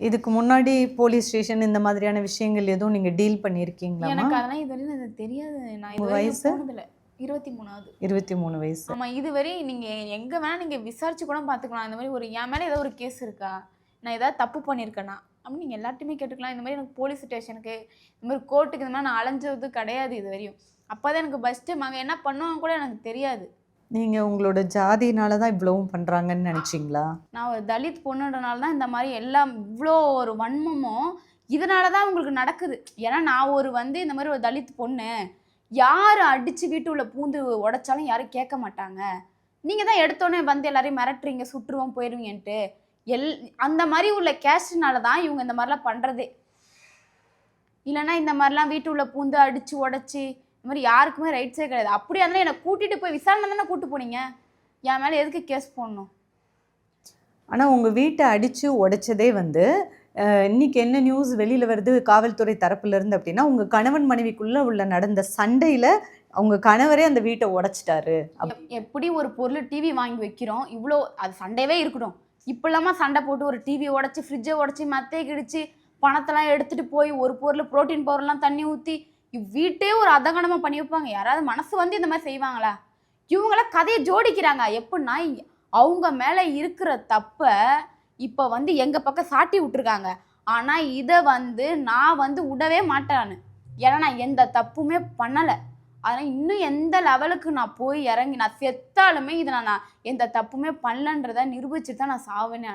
இதுக்கு முன்னாடி police station இந்த மாதிரியான விஷயங்கள் எதுவும் நீங்க டீல் பண்ணியிருக்கீங்களா? எனக்கு அதெல்லாம் இதுவரையும் எனக்கு தெரியாது. நான் உங்க இதுவரையும் வயசு? போனதில்ல. 23வது. 23 வயசு. ஆமா, இதுவரை நீங்க எங்க வேணா நீங்க விசாரிச்சு கூட பார்த்துக்கலாம். இந்த மாதிரி என் மேல ஏதோ ஒரு கேஸ் இருக்கா? நான் ஏதாவது தப்பு பண்ணியிருக்கேனா? அப்படின்னு நீங்க எல்லார்ட்டையுமே கேட்டுக்கலாம். இந்த மாதிரி எனக்கு போலீஸ் ஸ்டேஷனுக்கு, இந்த மாதிரி கோர்ட்டுக்கு இந்த மாதிரி நான் அலைஞ்சது கிடையாது இதுவரையும். அப்பதான் எனக்கு ஃபர்ஸ்ட் டைம். அங்க என்ன பண்ணுவாங்க கூட எனக்கு தெரியாது. நீங்க உங்களோட ஜாதினால தான் இவ்வளவும் பண்றாங்கன்னு நினைச்சீங்களா? நான் ஒரு தலித் பொண்ணுன்றனால தான் இந்த மாதிரி எல்லாம் இவ்வளோ ஒரு வன்மமும் இதனால தான் உங்களுக்கு நடக்குது. ஏன்னா நான் இந்த மாதிரி ஒரு தலித் பொண்ணு, யார் அடிச்சு வீட்டுக்குள்ள பூந்து உடைச்சாலும் யாரும் கேட்க மாட்டாங்க. நீங்க தான் எடுத்தோடனே வந்து எல்லாரையும் மிரட்டுறீங்க, சுற்றுவோம் போயிருவீங்கன்ட்டு. அந்த மாதிரி உள்ள கேஸ்ட்னால தான் இவங்க இந்த மாதிரிலாம் பண்றதே. இல்லைன்னா இந்த மாதிரிலாம் வீட்டுக்குள்ள பூந்து அடிச்சு உடைச்சி இந்த மாதிரி யாருக்குமே ரைட்ஸே கிடையாது. அப்படியே இருந்தாலும் என்னை கூட்டிட்டு போய் விசாரணை தானே கூட்டு போனீங்க. என் மேலே எதுக்கு கேஸ் போடணும்? ஆனா உங்க வீட்டை அடிச்சு உடைச்சதே இன்னைக்கு என்ன நியூஸ் வெளியில வருது காவல்துறை தரப்புல இருந்து அப்படின்னா, உங்க கணவன் மனைவிக்குள்ள உள்ள நடந்த சண்டையில அவங்க கணவரே அந்த வீட்டை உடைச்சிட்டாரு. எப்படி ஒரு பொருள் டிவி வாங்கி வைக்கிறோம், இவ்வளோ அது சண்டையவே இருக்கட்டும். இப்படிலாமா சண்டை போட்டு ஒரு டிவி உடைச்சி, ஃப்ரிட்ஜை உடைச்சி, மத்தையை கிடிச்சு, பணத்தெல்லாம் எடுத்துட்டு போய் ஒரு பொருள் புரோட்டீன் பவுடர்லாம் தண்ணி ஊற்றி வீட்டே ஒரு அதகனமாக பண்ணி வைப்பாங்க. யாராவது மனசு இந்த மாதிரி செய்வாங்களா? இவங்களாம் கதையை ஜோடிக்கிறாங்க. எப்படின்னா அவங்க மேலே இருக்கிற தப்பை இப்போ எங்கள் பக்கம் சாட்டி விட்டுருக்காங்க. ஆனால் இதை நான் விடவே மாட்டேன். ஏன்னா நான் எந்த தப்புமே பண்ணலை. அதனால் இன்னும் எந்த லெவலுக்கு நான் போய் இறங்கி நான் செத்தாலுமே இதை நான் எந்த தப்புமே பண்ணலன்றதை நிரூபிச்சுட்டு தான் நான் சாவேனே.